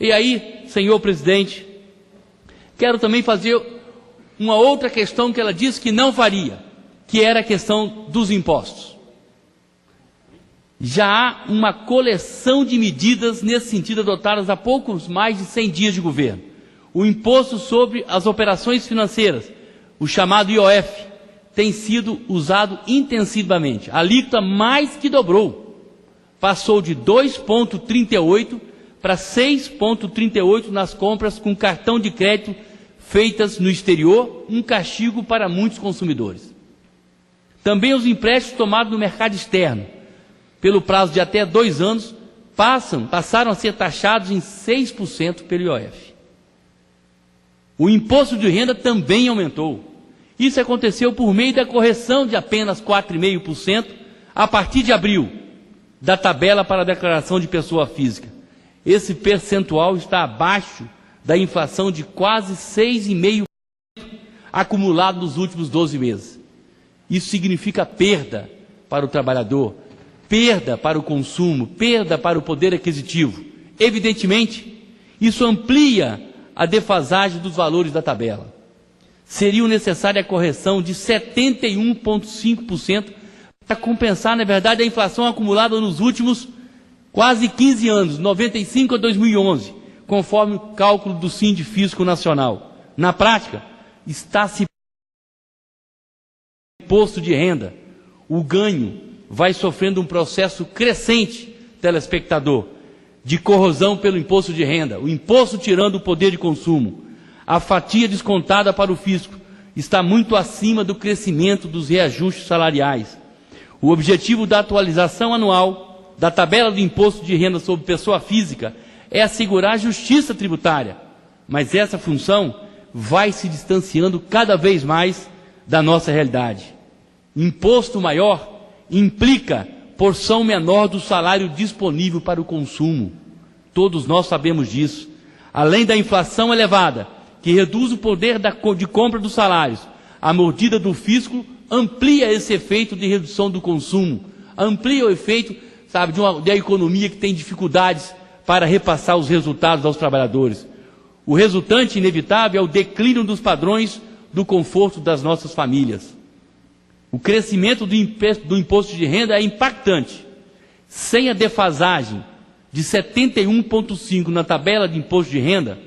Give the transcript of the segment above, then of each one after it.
E aí, senhor presidente, quero também fazer uma outra questão que ela disse que não faria, que era a questão dos impostos. Já há uma coleção de medidas nesse sentido adotadas há poucos mais de 100 dias de governo. O imposto sobre as operações financeiras, o chamado IOF, tem sido usado intensivamente. A alíquota mais que dobrou. Passou de 2,38 para 6,38 nas compras com cartão de crédito feitas no exterior, um castigo para muitos consumidores. Também os empréstimos tomados no mercado externo, pelo prazo de até 2 anos, passaram a ser taxados em 6% pelo IOF. O imposto de renda também aumentou. Isso aconteceu por meio da correção de apenas 4,5% a partir de abril, da tabela para a declaração de pessoa física. Esse percentual está abaixo da inflação de quase 6,5% acumulado nos últimos 12 meses. Isso significa perda para o trabalhador, perda para o consumo, perda para o poder aquisitivo. Evidentemente, isso amplia a defasagem dos valores da tabela. Seria necessária a correção de 71,5% para compensar, na verdade, a inflação acumulada nos últimos quase 15 anos, 95 a 2011, conforme o cálculo do Sindifisco Nacional. Na prática, está-se imposto de renda. O ganho vai sofrendo um processo crescente, telespectador, de corrosão pelo imposto de renda, o imposto tirando o poder de consumo. A fatia descontada para o fisco está muito acima do crescimento dos reajustes salariais. O objetivo da atualização anual da tabela do imposto de renda sobre pessoa física é assegurar a justiça tributária, mas essa função vai se distanciando cada vez mais da nossa realidade. Imposto maior implica porção menor do salário disponível para o consumo. Todos nós sabemos disso. Além da inflação elevada, que reduz o poder de compra dos salários, a mordida do fisco amplia esse efeito de redução do consumo, amplia o efeito, da economia que tem dificuldades para repassar os resultados aos trabalhadores. O resultante inevitável é o declínio dos padrões do conforto das nossas famílias. O crescimento do imposto de renda é impactante. Sem a defasagem de 71,5% na tabela de imposto de renda,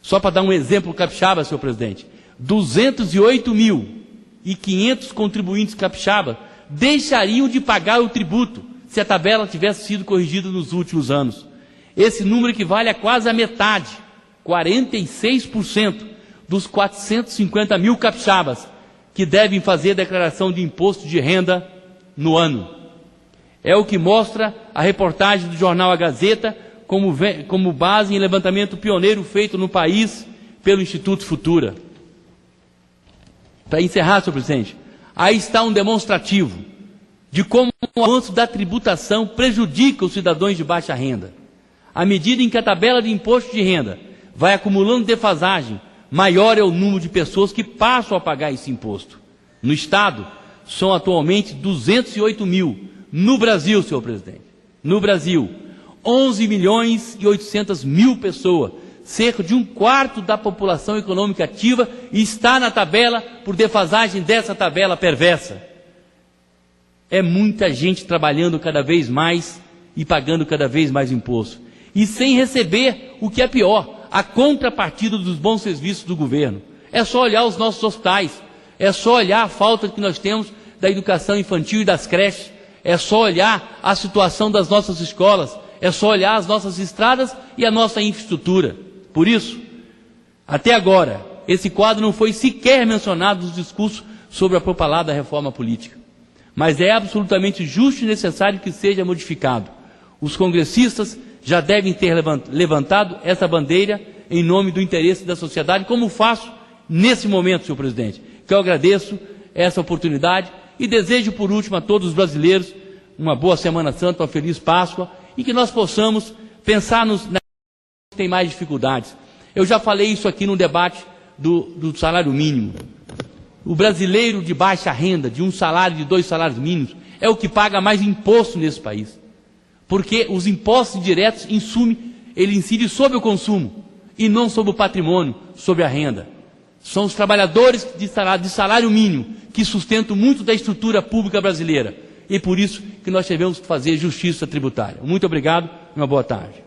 só para dar um exemplo capixaba, senhor presidente, 208.500 contribuintes capixaba deixariam de pagar o tributo se a tabela tivesse sido corrigida nos últimos anos. Esse número equivale a quase a metade, 46% dos 450 mil capixabas que devem fazer a declaração de imposto de renda no ano. É o que mostra a reportagem do jornal A Gazeta como base em levantamento pioneiro feito no país pelo Instituto Futura. Para encerrar, senhor presidente, aí está um demonstrativo de como o avanço da tributação prejudica os cidadãos de baixa renda. À medida em que a tabela de imposto de renda vai acumulando defasagem, maior é o número de pessoas que passam a pagar esse imposto. No Estado, são atualmente 208 mil. No Brasil, senhor presidente, no Brasil, 11.800.000 pessoas, cerca de 1/4 da população econômica ativa, está na tabela por defasagem dessa tabela perversa. É muita gente trabalhando cada vez mais e pagando cada vez mais imposto. E sem receber o que é pior, a contrapartida dos bons serviços do governo. É só olhar os nossos hospitais, é só olhar a falta que nós temos da educação infantil e das creches, é só olhar a situação das nossas escolas, é só olhar as nossas estradas e a nossa infraestrutura. Por isso, até agora, esse quadro não foi sequer mencionado nos discursos sobre a propalada reforma política. Mas é absolutamente justo e necessário que seja modificado. Os congressistas já devem ter levantado essa bandeira em nome do interesse da sociedade, como faço nesse momento, senhor presidente, que eu agradeço essa oportunidade e desejo, por último, a todos os brasileiros uma boa Semana Santa, uma feliz Páscoa e que nós possamos pensar naqueles que têm mais dificuldades. Eu já falei isso aqui no debate do salário mínimo. O brasileiro de baixa renda, de 1 salário, de 2 salários mínimos, é o que paga mais imposto nesse país. Porque os impostos diretos, em suma, ele incide sobre o consumo e não sobre o patrimônio, sobre a renda. São os trabalhadores de salário mínimo que sustentam muito da estrutura pública brasileira. E por isso que nós tivemos que fazer justiça tributária. Muito obrigado e uma boa tarde.